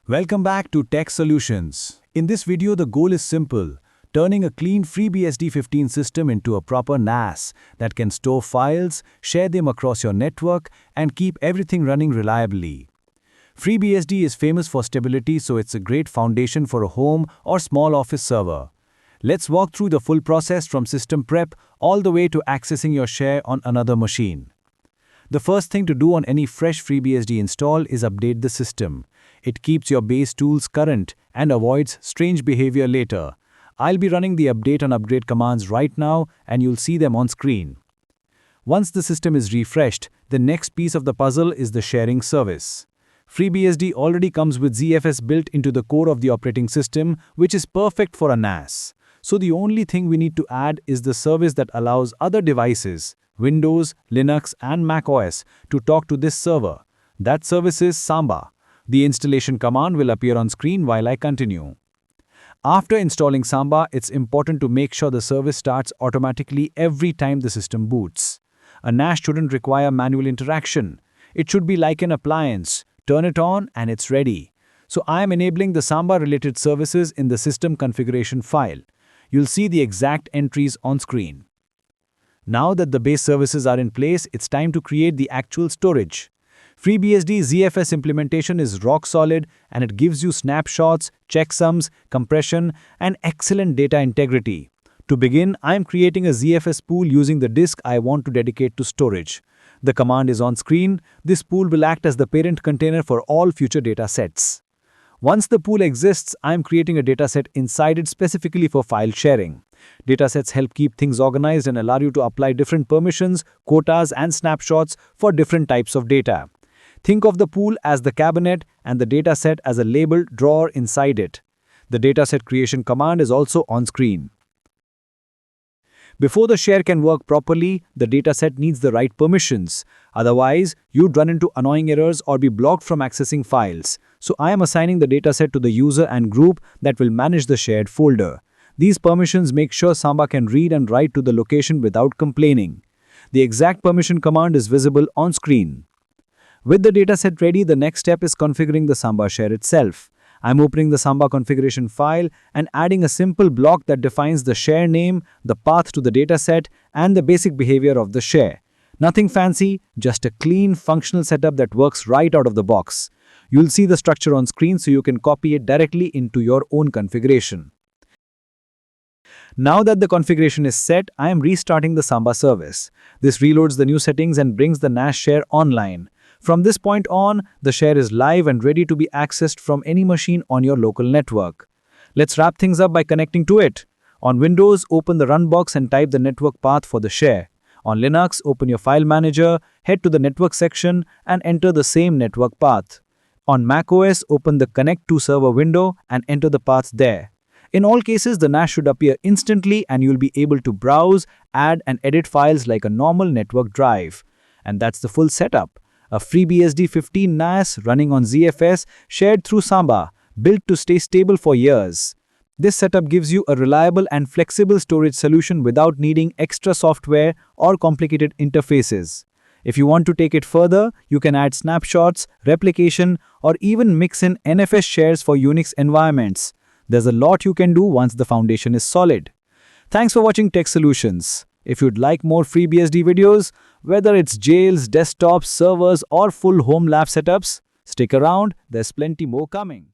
Welcome back to Tech Solutions. In this video, the goal is simple: turning a clean FreeBSD 15 system into a proper NAS that can store files, share them across your network, and keep everything running reliably. FreeBSD is famous for stability, so it's a great foundation for a home or small office server. Let's walk through the full process from system prep all the way to accessing your share on another machine. The first thing to do on any fresh FreeBSD install is update the system. It keeps your base tools current and avoids strange behavior later. I'll be running the update and upgrade commands right now, and you'll see them on screen. Once the system is refreshed, the next piece of the puzzle is the sharing service. FreeBSD already comes with ZFS built into the core of the operating system, which is perfect for a NAS. So the only thing we need to add is the service that allows other devices, Windows, Linux, and macOS, to talk to this server. That service is Samba. The installation command will appear on screen while I continue. After installing Samba, it's important to make sure the service starts automatically every time the system boots. A NAS shouldn't require manual interaction. It should be like an appliance. Turn it on and it's ready. So I am enabling the Samba-related services in the system configuration file. You'll see the exact entries on screen. Now that the base services are in place, it's time to create the actual storage. FreeBSD ZFS implementation is rock solid, and it gives you snapshots, checksums, compression, and excellent data integrity. To begin, I am creating a ZFS pool using the disk I want to dedicate to storage. The command is on screen. This pool will act as the parent container for all future data sets. Once the pool exists, I am creating a dataset inside it specifically for file sharing. Datasets help keep things organized and allow you to apply different permissions, quotas, and snapshots for different types of data. Think of the pool as the cabinet and the dataset as a labeled drawer inside it. The dataset creation command is also on screen. Before the share can work properly, the dataset needs the right permissions. Otherwise, you'd run into annoying errors or be blocked from accessing files. So I am assigning the dataset to the user and group that will manage the shared folder. These permissions make sure Samba can read and write to the location without complaining. The exact permission command is visible on screen. With the dataset ready, the next step is configuring the Samba share itself. I'm opening the Samba configuration file and adding a simple block that defines the share name, the path to the dataset, and the basic behavior of the share. Nothing fancy, just a clean, functional setup that works right out of the box. You'll see the structure on screen so you can copy it directly into your own configuration. Now that the configuration is set, I am restarting the Samba service. This reloads the new settings and brings the NAS share online. From this point on, the share is live and ready to be accessed from any machine on your local network. Let's wrap things up by connecting to it. On Windows, open the Run box and type the network path for the share. On Linux, open your file manager, head to the network section, and enter the same network path. On macOS, open the Connect to Server window and enter the path there. In all cases, the NAS should appear instantly and you'll be able to browse, add, and edit files like a normal network drive. And that's the full setup. A FreeBSD 15 NAS running on ZFS shared through Samba, built to stay stable for years. This setup gives you a reliable and flexible storage solution without needing extra software or complicated interfaces. If you want to take it further, you can add snapshots, replication, or even mix in NFS shares for Unix environments. There's a lot you can do once the foundation is solid. Thanks for watching Tech Solutions. If you'd like more FreeBSD videos, whether it's jails, desktops, servers, or full home lab setups, stick around, there's plenty more coming.